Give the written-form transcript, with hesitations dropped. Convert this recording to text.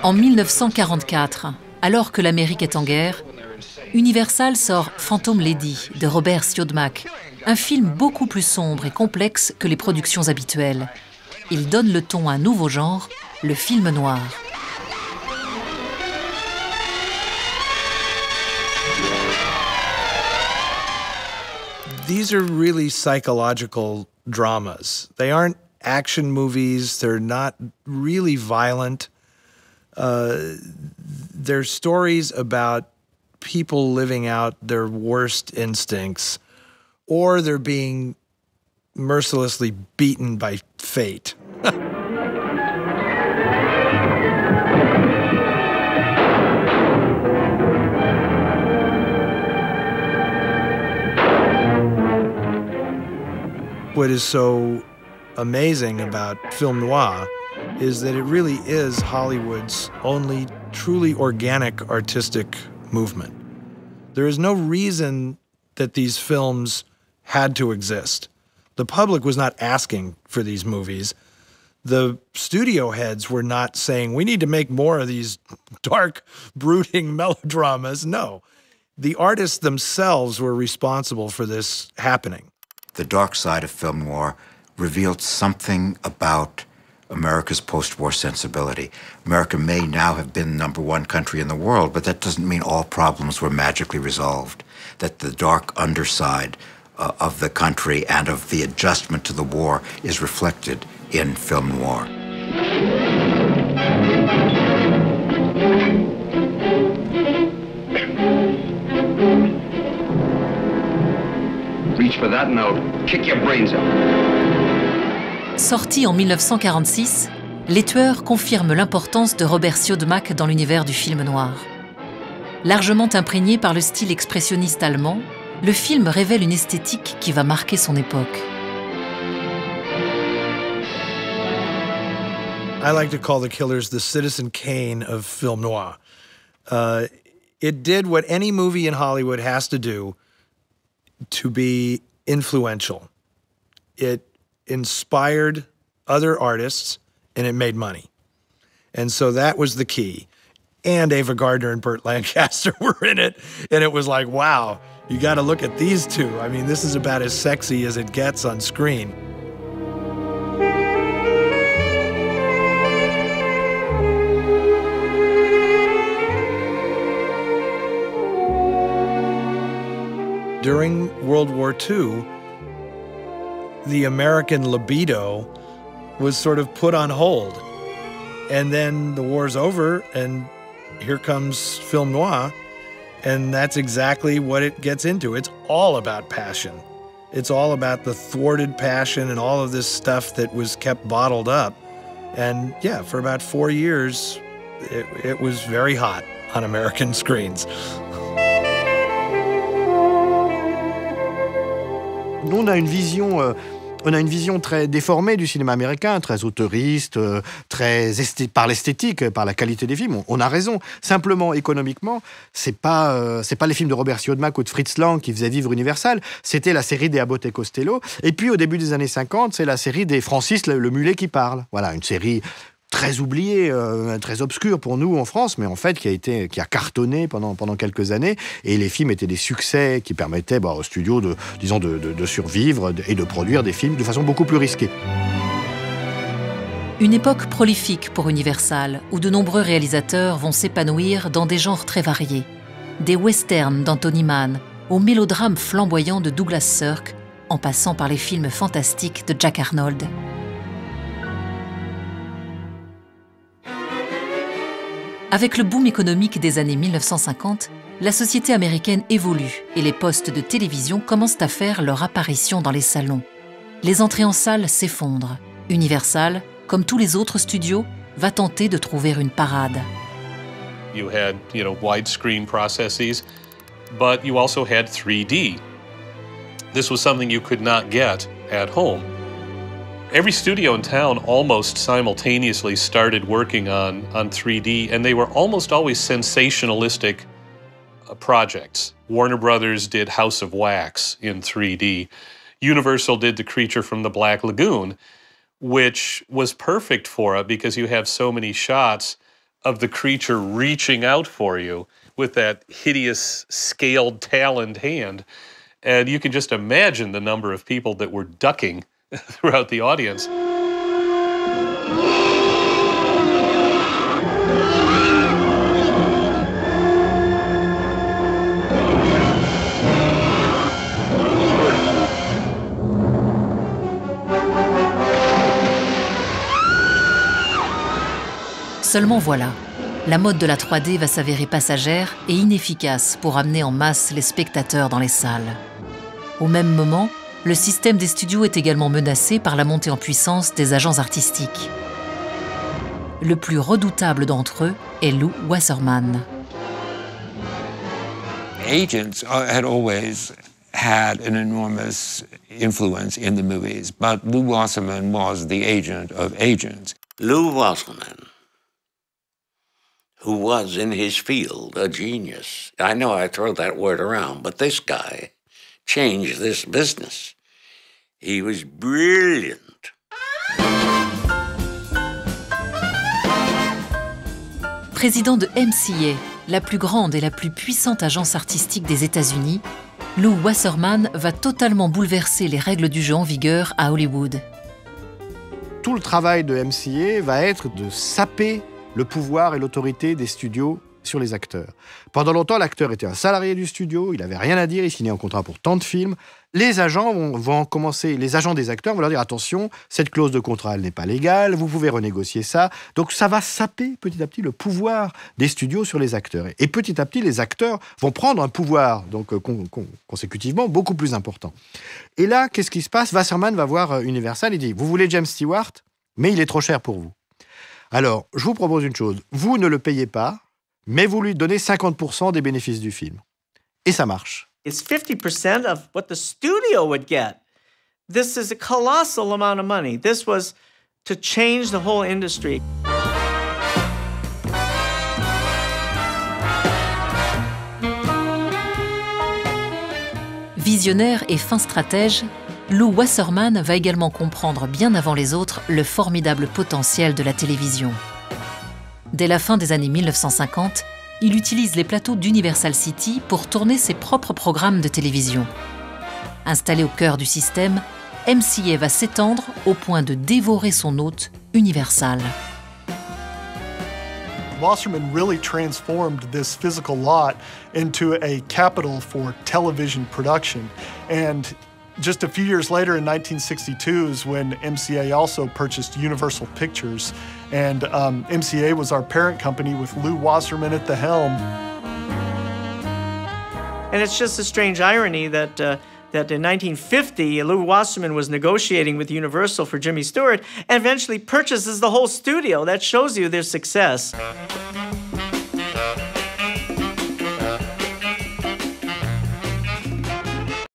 En 1944, alors que l'Amérique est en guerre, Universal sort Phantom Lady de Robert Siodmak, un film beaucoup plus sombre et complexe que les productions habituelles. Il donne le ton à un nouveau genre, le film noir. These are really psychological dramas. They aren't action movies. They're not really violent. They're stories about people living out their worst instincts, or they're being mercilessly beaten by fate. What is so amazing about film noir is that it really is Hollywood's only truly organic artistic movement. There is no reason that these films had to exist. The public was not asking for these movies. The studio heads were not saying, we need to make more of these dark, brooding melodramas. No, the artists themselves were responsible for this happening. The dark side of film noir revealed something about America's post-war sensibility. America may now have been #1 country in the world, but that doesn't mean all problems were magically resolved. That the dark underside of the country and of the adjustment to the war is reflected in film noir. Reach for that note, kick your brains out. Sorti en 1946, Les Tueurs confirment l'importance de Robert Siodmak dans l'univers du film noir. Largement imprégné par le style expressionniste allemand, le film révèle une esthétique qui va marquer son époque. I like to call The Killers the Citizen Kane of film noir. It did what any movie in Hollywood has to do to be influential. It inspired other artists, and it made money. And so that was the key. And Ava Gardner and Burt Lancaster were in it, and it was like, wow, you got to look at these two. I mean, this is about as sexy as it gets on screen. During World War II, the American libido was sort of put on hold. And then the war's over, and here comes film noir, and that's exactly what it gets into. It's all about passion. It's all about the thwarted passion and all of this stuff that was kept bottled up. And yeah, for about 4 years, it was very hot on American screens. Nous, on a une vision très déformée du cinéma américain, très auteuriste, par l'esthétique, par la qualité des films. On a raison. Simplement, économiquement, c'est pas les films de Robert Siodmak ou de Fritz Lang qui faisaient vivre Universal. C'était la série des Abbott et Costello. Et puis, au début des années 50, c'est la série des Francis le Mulet qui parle. Voilà, une série très oublié, très obscur pour nous en France, mais en fait qui a cartonné pendant quelques années. Et les films étaient des succès qui permettaient au studio de survivre et de produire des films de façon beaucoup plus risquée. Une époque prolifique pour Universal, où de nombreux réalisateurs vont s'épanouir dans des genres très variés. Des westerns d'Anthony Mann, aux mélodrames flamboyants de Douglas Sirk, en passant par les films fantastiques de Jack Arnold. Avec le boom économique des années 1950, la société américaine évolue et les postes de télévision commencent à faire leur apparition dans les salons. Les entrées en salle s'effondrent. Universal, comme tous les autres studios, va tenter de trouver une parade. You had, widescreen processes, but you also had 3D. This was something you could not get at home. Every studio in town almost simultaneously started working on 3D, and they were almost always sensationalistic projects. Warner Brothers did House of Wax in 3D. Universal did The Creature from the Black Lagoon, which was perfect for it because you have so many shots of the creature reaching out for you with that hideous scaled taloned hand. And you can just imagine the number of people that were ducking throughout the audience. Seulement voilà, la mode de la 3D va s'avérer passagère et inefficace pour amener en masse les spectateurs dans les salles. Au même moment, le système des studios est également menacé par la montée en puissance des agents artistiques. Le plus redoutable d'entre eux est Lew Wasserman. Agents had always had an enormous influence in the movies, but Lew Wasserman was the agent of agents. Lew Wasserman, who was in his field a genius. I know I throw that word around, but this guy changed this business. He was brilliant. Président de MCA, la plus grande et la plus puissante agence artistique des États-Unis, Lew Wasserman va totalement bouleverser les règles du jeu en vigueur à Hollywood. Tout le travail de MCA va être de saper le pouvoir et l'autorité des studios sur les acteurs. Pendant longtemps, l'acteur était un salarié du studio, il n'avait rien à dire, il signait un contrat pour tant de films. Les agents vont commencer, les agents des acteurs vont leur dire attention, cette clause de contrat, elle n'est pas légale, vous pouvez renégocier ça. Donc ça va saper petit à petit le pouvoir des studios sur les acteurs. Et petit à petit, les acteurs vont prendre un pouvoir, donc consécutivement, beaucoup plus important. Et là, qu'est-ce qui se passe? Wasserman va voir Universal et dit vous voulez James Stewart, mais il est trop cher pour vous. Alors, je vous propose une chose, vous ne le payez pas, mais vous lui donnez 50% des bénéfices du film. Et ça marche. It's 50% of what the studio would get. This is a colossal amount of money. This was to change the whole industry. Visionnaire et fin stratège, Lew Wasserman va également comprendre bien avant les autres le formidable potentiel de la télévision. Dès la fin des années 1950, il utilise les plateaux d'Universal City pour tourner ses propres programmes de télévision. Installé au cœur du système, MCA va s'étendre au point de dévorer son hôte, Universal. Wasserman really transformed this physical lot into a capital for television production. And just a few years later, in 1962, is when MCA also purchased Universal Pictures. And MCA was our parent company with Lew Wasserman at the helm. And it's just a strange irony that in 1950, Lew Wasserman was negotiating with Universal for Jimmy Stewart and eventually purchases the whole studio. That shows you their success.